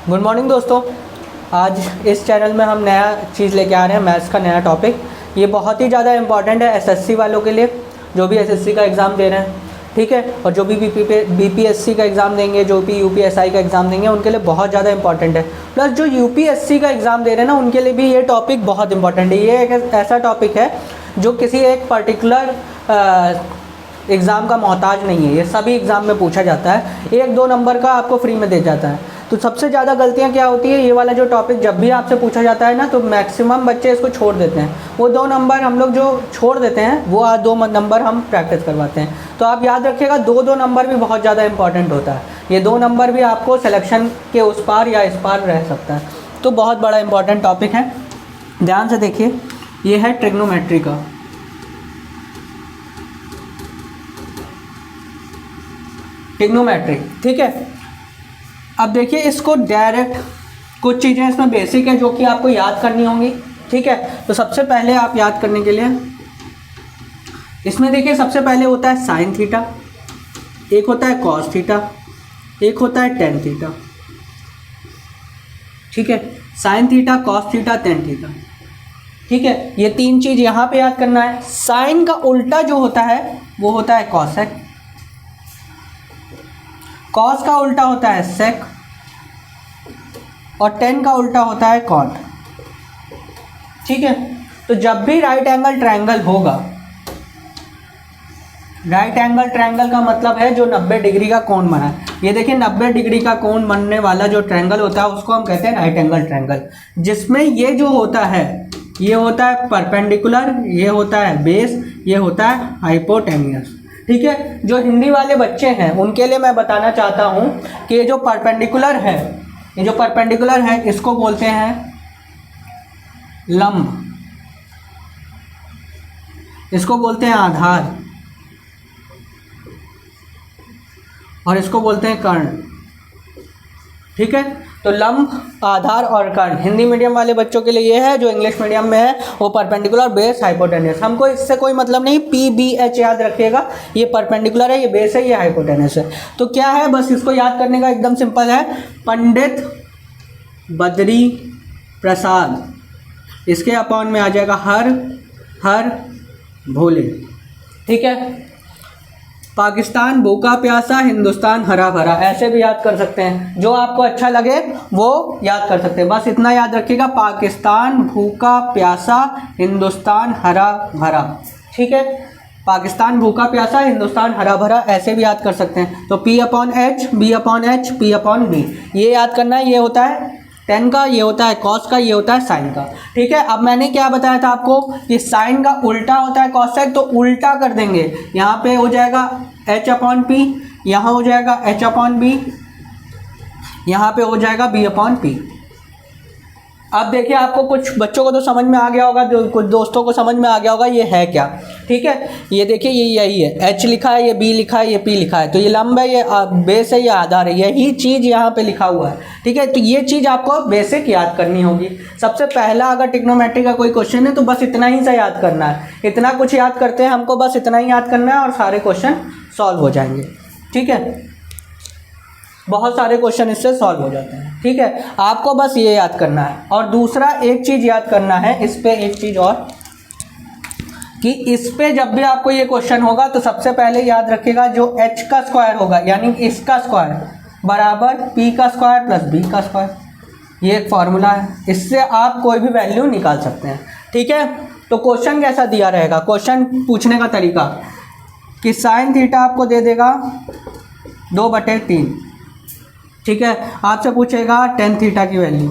Good morning दोस्तों। आज इस चैनल में हम नया चीज़ लेके आ रहे हैं, मैथ्स का नया टॉपिक। ये बहुत ही ज़्यादा इंपॉर्टेंट है एसएससी वालों के लिए, जो भी एसएससी का एग्ज़ाम दे रहे हैं, ठीक है। और जो भी बीपीएससी का एग्ज़ाम देंगे, जो भी यूपीएसआई का एग्ज़ाम देंगे, उनके लिए बहुत ज़्यादा इंपॉर्टेंट है। प्लस जो यूपीएससी का एग्ज़ाम दे रहे हैं ना, उनके लिए भी ये टॉपिक बहुत इंपॉर्टेंट है। ये एक ऐसा टॉपिक है जो किसी एक पर्टिकुलर एग्ज़ाम का मोहताज नहीं है, ये सभी एग्ज़ाम में पूछा जाता है। 1-2 नंबर का आपको फ्री में दे जाता है। तो सबसे ज़्यादा गलतियाँ क्या होती है, ये वाला जो टॉपिक जब भी आपसे पूछा जाता है ना, तो मैक्सिमम बच्चे इसको छोड़ देते हैं। वो 2 नंबर हम लोग जो छोड़ देते हैं, वो 2 नंबर हम प्रैक्टिस करवाते हैं। तो आप याद रखिएगा, 2-2 नंबर भी बहुत ज़्यादा इंपॉर्टेंट होता है। ये 2 नंबर भी आपको सिलेक्शन के उस पार या इस पार रह सकता है। तो बहुत बड़ा इंपॉर्टेंट टॉपिक है, ध्यान से देखिए। ये है ट्रिग्नोमेट्री का। ट्रिग्नोमेट्री, ठीक है। अब देखिए, इसको डायरेक्ट कुछ चीज़ें इसमें बेसिक है जो कि आपको याद करनी होंगी, ठीक है। तो सबसे पहले आप याद करने के लिए इसमें देखिए, सबसे पहले होता है साइन थीटा, एक होता है कॉस थीटा, एक होता है टेन थीटा, ठीक है। Sine theta, cos theta, tan theta, ठीक है। ये 3 चीज़ यहाँ पे याद करना है। साइन का उल्टा जो होता है वो होता है कॉसेक, कॉस का उल्टा होता है सेक, और टेन का उल्टा होता है कॉट, ठीक है। तो जब भी राइट एंगल ट्रायंगल होगा, राइट एंगल ट्रायंगल का मतलब है जो 90 डिग्री का कोण बना है। ये देखिए, 90 डिग्री का कोण बनने वाला जो ट्रायंगल होता है उसको हम कहते हैं राइट एंगल ट्रायंगल, जिसमें ये जो होता है, ये होता है परपेंडिकुलर, ये होता है बेस, ये होता है हाइपोटेन्यूस, ठीक है। जो हिंदी वाले बच्चे हैं उनके लिए मैं बताना चाहता हूँ कि ये जो परपेंडिकुलर है, ये जो परपेंडिकुलर है, इसको बोलते हैं लंब, इसको बोलते हैं आधार, और इसको बोलते हैं कर्ण, ठीक है। तो लंब, आधार और कर्ण हिंदी मीडियम वाले बच्चों के लिए ये है। जो इंग्लिश मीडियम में है वो परपेंडिकुलर, बेस, हाइपोटेन्यूस। हमको इससे कोई मतलब नहीं, PBH याद रखिएगा। ये परपेंडिकुलर है, ये बेस है, ये हाइपोटेन्यूस है। तो क्या है, बस इसको याद करने का एकदम सिंपल है, पंडित बद्री प्रसाद, इसके अपॉन में आ जाएगा हर भोले, ठीक है। पाकिस्तान भूखा प्यासा, हिंदुस्तान हरा भरा, ऐसे भी याद कर सकते हैं। जो आपको अच्छा लगे वो याद कर सकते हैं। बस इतना याद रखिएगा, पाकिस्तान भूखा प्यासा, हिंदुस्तान हरा भरा, ठीक है। पाकिस्तान भूखा प्यासा, हिंदुस्तान हरा भरा, ऐसे भी याद कर सकते हैं। तो P/H, B/H, P/B, ये याद करना है। ये होता है टेन का, ये होता है कॉस का, ये होता है साइन का, ठीक है। अब मैंने क्या बताया था आपको कि साइन का उल्टा होता है कॉसेक, तो उल्टा कर देंगे। यहाँ पे हो जाएगा H/P, यहाँ हो जाएगा H/B, यहाँ पे हो जाएगा B/P। अब देखिए, आपको कुछ बच्चों को तो समझ में आ गया होगा, कुछ दोस्तों को समझ में आ गया होगा ये है क्या, ठीक है। ये देखिए, ये यही है, H लिखा है, ये B लिखा है, ये P लिखा है। तो ये लंब है, ये बेस है, ये आधार है, यही चीज़ यहाँ पे लिखा हुआ है, ठीक है। तो ये चीज़ आपको बेसिक याद करनी होगी। सबसे पहला अगर ट्रिग्नोमेट्री का कोई क्वेश्चन है तो बस इतना ही सा याद करना है। इतना कुछ याद करते हैं, हमको बस इतना ही याद करना है और सारे क्वेश्चन सॉल्व हो जाएंगे, ठीक है। बहुत सारे क्वेश्चन इससे सॉल्व हो जाते हैं, ठीक है। आपको बस ये याद करना है। और दूसरा एक चीज़ याद करना है, इस पे एक चीज़ और, कि इस पे जब भी आपको ये क्वेश्चन होगा तो सबसे पहले याद रखिएगा, जो H का स्क्वायर होगा, यानी इसका स्क्वायर बराबर P का स्क्वायर प्लस B का स्क्वायर, ये एक फॉर्मूला है। इससे आप कोई भी वैल्यू निकाल सकते हैं, ठीक है। तो क्वेश्चन कैसा दिया रहेगा, क्वेश्चन पूछने का तरीका कि साइन थीटा आपको दे देगा 2/3, ठीक है। आपसे पूछेगा टेन थीटा की वैल्यू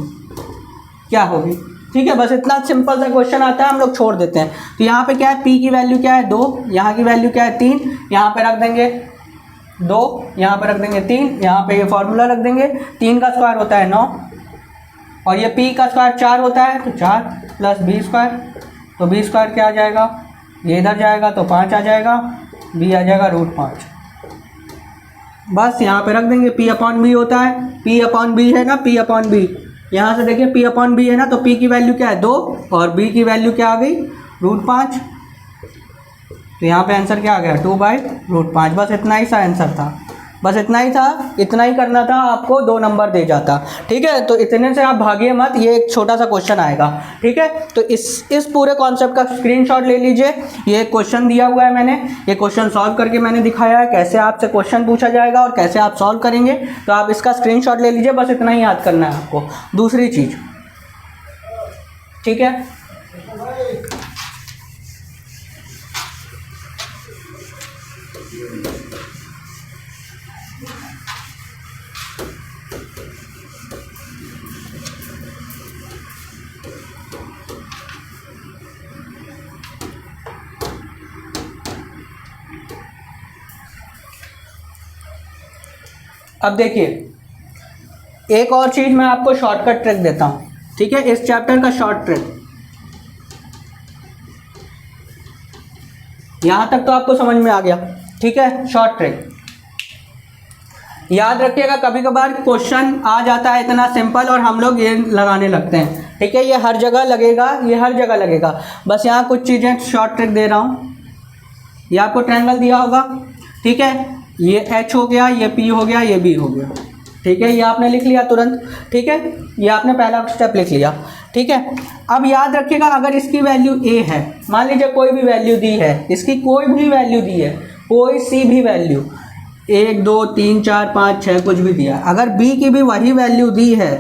क्या होगी, ठीक है। बस इतना सिंपल सा क्वेश्चन आता है, हम लोग छोड़ देते हैं। तो यहाँ पे क्या है, P की वैल्यू क्या है 2, यहाँ की वैल्यू क्या है 3, यहाँ पे रख देंगे 2, यहाँ पे रख देंगे 3, यहाँ पे ये फॉर्मूला रख देंगे। 3 का स्क्वायर होता है 9, और ये P का स्क्वायर 4 होता है, तो 4 प्लस B स्क्वायर, तो B स्क्वायर क्या आ जाएगा, ये इधर जाएगा तो 5 आ जाएगा, B आ जाएगा √5। बस यहाँ पे रख देंगे। P/B होता है, P/B है ना, P/B, यहाँ से देखिए P/B है ना, तो P की वैल्यू क्या है 2, और B की वैल्यू क्या आ गई √5। तो यहाँ पे आंसर क्या आ गया 2/√5। बस इतना ही सा आंसर था। बस इतना ही था, इतना ही करना था, आपको 2 नंबर दे जाता। ठीक है, तो इतने से आप भागिए मत, ये एक छोटा सा क्वेश्चन आएगा। ठीक है, तो इस पूरे कॉन्सेप्ट का स्क्रीनशॉट ले लीजिए। ये क्वेश्चन दिया हुआ है, मैंने ये क्वेश्चन सॉल्व करके मैंने दिखाया है कैसे आपसे क्वेश्चन पूछा जाएगा और कैसे आप सॉल्व करेंगे। तो आप इसका स्क्रीनशॉट ले लीजिए, बस इतना ही याद करना है आपको। दूसरी चीज़, ठीक है, अब देखिए एक और चीज़ मैं आपको शॉर्टकट ट्रिक देता हूँ। ठीक है, इस चैप्टर का शॉर्ट ट्रिक, यहाँ तक तो आपको समझ में आ गया। ठीक है, शॉर्ट ट्रिक याद रखिएगा, कभी कभार क्वेश्चन आ जाता है इतना सिंपल और हम लोग ये लगाने लगते हैं। ठीक है, ये हर जगह लगेगा, ये हर जगह लगेगा। बस यहाँ कुछ चीज़ें शॉर्ट ट्रिक दे रहा हूँ। ये आपको ट्रायंगल दिया होगा। ठीक है, ये एच हो गया, ये पी हो गया, ये बी हो गया। ठीक है, ये आपने लिख लिया तुरंत। ठीक है, ये आपने पहला स्टेप लिख लिया। ठीक है, अब याद रखिएगा अगर इसकी वैल्यू ए है, मान लीजिए कोई भी वैल्यू दी है, इसकी कोई भी वैल्यू दी है, कोई सी भी वैल्यू, 1 2 3 4 5 6 कुछ भी दिया, अगर बी की भी वही वैल्यू दी है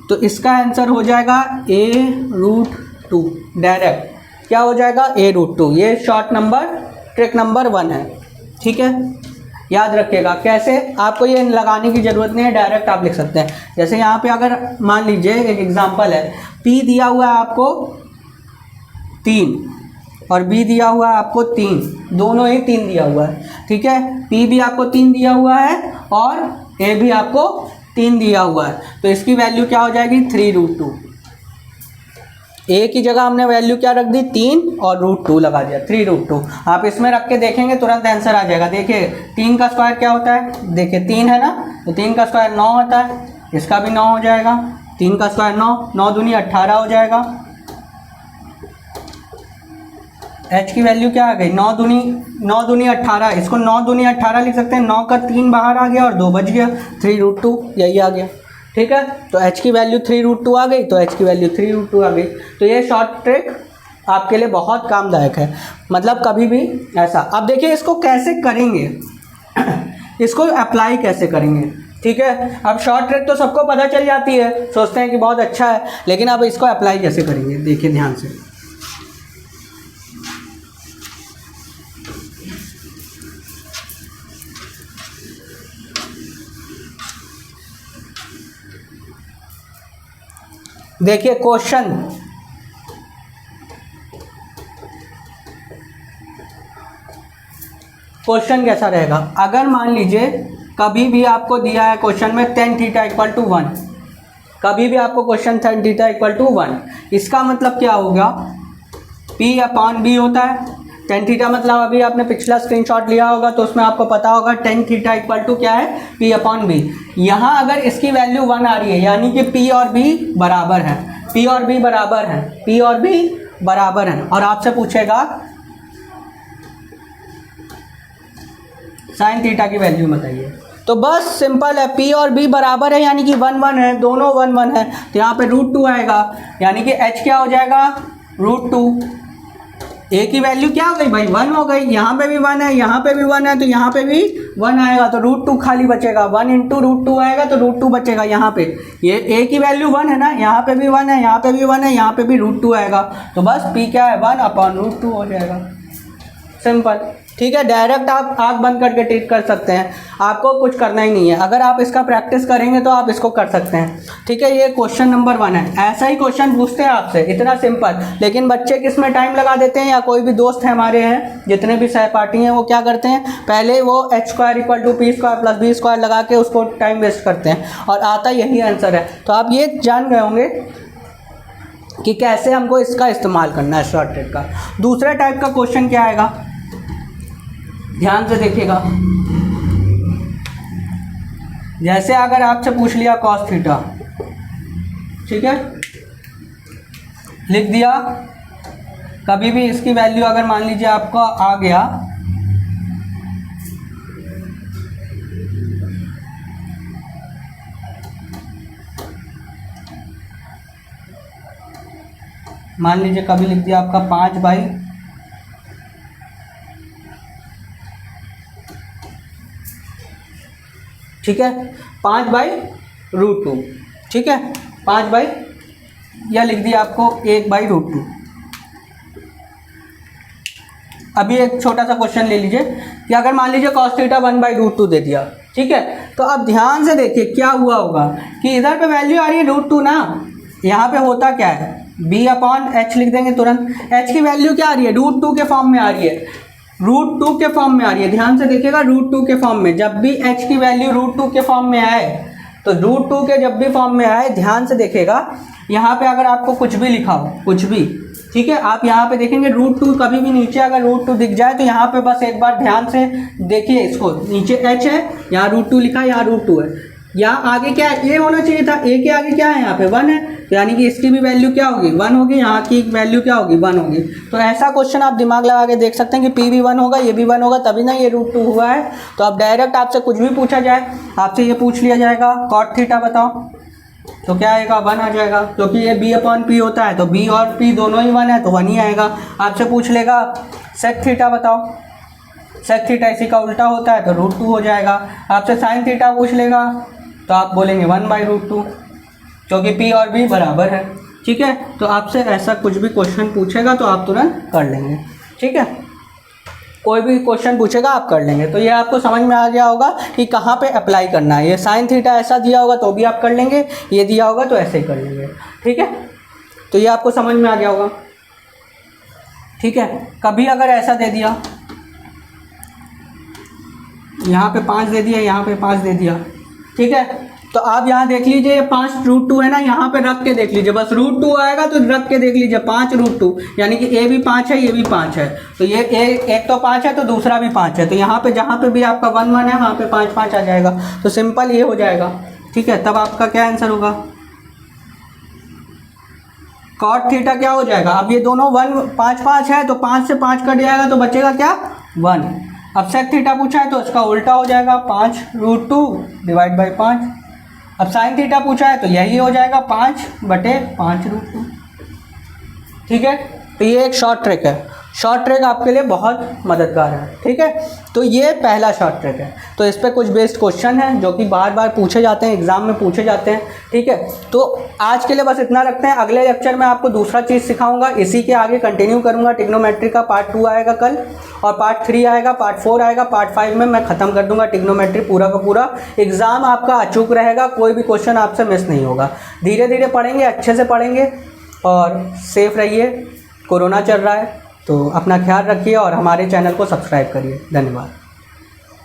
तो इसका आंसर हो जाएगा a√2। डायरेक्ट क्या हो जाएगा, a√2। ये शॉर्ट नंबर ट्रिक नंबर 1 है। ठीक है, याद रखिएगा। कैसे, आपको ये लगाने की ज़रूरत नहीं है, डायरेक्ट आप लिख सकते हैं। जैसे यहाँ पे अगर मान लीजिए एक एग्जांपल है, P दिया हुआ है आपको 3 और B दिया हुआ है आपको 3, दोनों ही 3 दिया हुआ है। ठीक है, P भी आपको 3 दिया हुआ है और A भी आपको 3 दिया हुआ है, तो इसकी वैल्यू क्या हो जाएगी, 3√2। ए की जगह हमने वैल्यू क्या रख दी, 3 और √2 लगा दिया, 3√2। आप इसमें रख के देखेंगे तुरंत आंसर आ जाएगा। देखिए 3 का स्क्वायर क्या होता है, देखिए 3 है ना, तो 3 का स्क्वायर 9 होता है, इसका भी 9 हो जाएगा। 3 का स्क्वायर 9, 9 दूनी 18 हो जाएगा। एच की वैल्यू क्या आ गई, 9 दूनी 18, इसको 9 दूनी 18 लिख सकते हैं। 9 का 3 बाहर आ गया और 2 बच गया, 3√2 यही आ गया। ठीक है, तो h की वैल्यू 3√2 आ गई, तो h की वैल्यू 3√2 आ गई। तो ये शॉर्ट ट्रिक आपके लिए बहुत कामदायक है, मतलब कभी भी ऐसा। अब देखिए इसको कैसे करेंगे इसको अप्लाई कैसे करेंगे। ठीक है, अब शॉर्ट ट्रिक तो सबको पता चल जाती है, सोचते हैं कि बहुत अच्छा है, लेकिन अब इसको अप्लाई कैसे करेंगे, देखिए ध्यान से। देखिए क्वेश्चन कैसा रहेगा। अगर मान लीजिए कभी भी आपको दिया है क्वेश्चन में tan थीटा इक्वल टू 1, कभी भी आपको question tan theta equal to 1, इसका मतलब क्या होगा, P/B होता है। tan थीटा मतलब अभी आपने पिछला स्क्रीनशॉट लिया होगा तो उसमें आपको पता होगा tan थीटा इक्वल टू क्या है, P/B। यहाँ अगर इसकी वैल्यू 1 आ रही है यानी कि P और B बराबर है, P और B बराबर है, P और B बराबर है, और आपसे पूछेगा साइन थीटा की वैल्यू बताइए, तो बस सिंपल है, P और B बराबर है यानी कि 1 1 है, दोनों 1 1 है, तो यहाँ पे √2 आएगा, यानी कि h क्या हो जाएगा, √2। a की वैल्यू क्या हो गई भाई, 1 हो गई, यहाँ पे भी 1 है, यहाँ पे भी 1 है, तो यहाँ पे भी 1 आएगा, तो √2 खाली बचेगा, 1 × √2 आएगा तो √2 बचेगा। यहाँ पे ये a की वैल्यू 1 है ना, यहाँ पे भी 1 है, यहाँ पे भी 1 है, यहाँ पे भी √2 आएगा, तो बस p क्या है, 1/√2 हो जाएगा, सिंपल। ठीक है, डायरेक्ट आप आँख बंद करके ट्रीट कर सकते हैं, आपको कुछ करना ही नहीं है। अगर आप इसका प्रैक्टिस करेंगे तो आप इसको कर सकते हैं। ठीक है, ये क्वेश्चन नंबर 1 है। ऐसा ही क्वेश्चन पूछते हैं आपसे, इतना सिंपल, लेकिन बच्चे किस में टाइम लगा देते हैं, या कोई भी दोस्त है हमारे हैं, जितने भी सहपाठी हैं, वो क्या करते हैं, पहले वो h² = p² + b² लगा के उसको टाइम वेस्ट करते हैं, और आता यही आंसर है। तो आप ये जान गए होंगे कि कैसे हमको इसका इस्तेमाल करना है शॉर्ट ट्रिक का। दूसरे टाइप का क्वेश्चन क्या आएगा, ध्यान से देखिएगा। जैसे अगर आपसे पूछ लिया cos थीटा, ठीक है, लिख दिया, कभी भी इसकी वैल्यू अगर मान लीजिए आपको आ गया मान लीजिए कभी लिख दिया आपका 5 बाई, ठीक है, 5/√2, ठीक है, 5 बाई, या लिख दिया आपको 1/√2। अभी एक छोटा सा क्वेश्चन ले लीजिए कि अगर मान लीजिए cos थीटा 1/√2 दे दिया, ठीक है, तो अब ध्यान से देखिए क्या हुआ होगा कि इधर पे वैल्यू आ रही है √2 ना, यहाँ पे होता क्या है, b/h लिख देंगे तुरंत। h की वैल्यू क्या आ रही है, √2 के फॉर्म में आ रही है, √2 के फॉर्म में आ रही है। ध्यान से देखिएगा, √2 के फॉर्म में, जब भी h की वैल्यू √2 के फॉर्म में आए, तो √2 के जब भी फॉर्म में आए, ध्यान से देखिएगा, यहाँ पे अगर आपको कुछ भी लिखा हो, कुछ भी, ठीक है, आप यहाँ पे देखेंगे √2 कभी भी नीचे अगर √2 दिख जाए तो यहाँ पे बस एक बार ध्यान से देखिए इसको, नीचे h है, यहाँ √2 लिखा है, यहाँ √2 है, यहाँ आगे क्या है, ये होना चाहिए था, a के आगे क्या है, यहाँ पे 1 है, तो यानी कि इसकी भी वैल्यू क्या होगी, 1 होगी, यहाँ की वैल्यू क्या होगी, 1 होगी। तो ऐसा क्वेश्चन आप दिमाग लगा के देख सकते हैं कि p भी 1 होगा, ये भी 1 होगा, तभी ना ये √2 हुआ है। तो अब डायरेक्ट आपसे कुछ भी पूछा जाए, आपसे ये पूछ लिया जाएगा cot थीटा बताओ, तो क्या आएगा, 1 आ जाएगा, क्योंकि ये b/p होता है, तो b और p दोनों ही 1 है, तो 1 ही आएगा। आपसे पूछ लेगा sec थीटा बताओ, sec थीटा इसी का उल्टा होता है, तो √2 हो जाएगा। आपसे sin थीटा पूछ लेगा, तो आप बोलेंगे 1/√2, क्योंकि p और b बराबर है, ठीक है। तो आपसे ऐसा कुछ भी क्वेश्चन पूछेगा तो आप तुरंत कर लेंगे, ठीक है, कोई भी क्वेश्चन पूछेगा आप कर लेंगे। तो ये आपको समझ में आ गया होगा कि कहाँ पे अप्लाई करना है। ये साइन थीटा ऐसा दिया होगा तो भी आप कर लेंगे, ये दिया होगा तो ऐसे ही कर लेंगे, ठीक है। तो ये आपको समझ में आ गया होगा, ठीक है। कभी अगर ऐसा दे दिया, यहाँ पे 5 दे दिया, यहाँ पे 5 दे दिया, ठीक है, तो आप यहाँ देख लीजिए, ये 5√2 है ना, यहाँ पे रख के देख लीजिए, बस √2 आएगा तो रख के देख लीजिए, 5√2, यानी कि a भी 5 है, ये भी 5 है, तो ये एक तो 5 है तो दूसरा भी 5 है, तो यहाँ पे जहाँ पे भी आपका 1 1 है वहाँ पे 5 5 आ जाएगा, तो सिंपल ये हो जाएगा, ठीक है। तब आपका क्या आंसर होगा, cot थीटा क्या हो जाएगा, अब ये दोनों 5 5 है, तो 5 से 5 कट जाएगा, तो बचेगा क्या, 1। अब sec थीटा पूछा है तो इसका उल्टा हो जाएगा, 5√2 डिवाइड बाई 5। अब sin थीटा पूछा है तो यही हो जाएगा 5/5√2, ठीक है। तो ये एक शॉर्ट ट्रिक है, शॉर्ट ट्रिक आपके लिए बहुत मददगार है, ठीक है। तो ये पहला शॉर्ट ट्रिक है। तो इस पर कुछ बेस्ड क्वेश्चन हैं जो कि बार बार पूछे जाते हैं, एग्जाम में पूछे जाते हैं, ठीक है। तो आज के लिए बस इतना रखते हैं, अगले लेक्चर में आपको दूसरा चीज़ सिखाऊंगा, इसी के आगे कंटिन्यू करूंगा। ट्रिग्नोमेट्री का पार्ट 2 आएगा कल, और पार्ट 3 आएगा, पार्ट 4 आएगा, पार्ट 5 में मैं ख़त्म कर दूंगा ट्रिग्नोमेट्री पूरा का पूरा। एग्ज़ाम आपका अचूक रहेगा, कोई भी क्वेश्चन आपसे मिस नहीं होगा। धीरे धीरे पढ़ेंगे, अच्छे से पढ़ेंगे, और सेफ रहिए। कोरोना चल रहा है तो अपना ख्याल रखिए और हमारे चैनल को सब्सक्राइब करिए। धन्यवाद।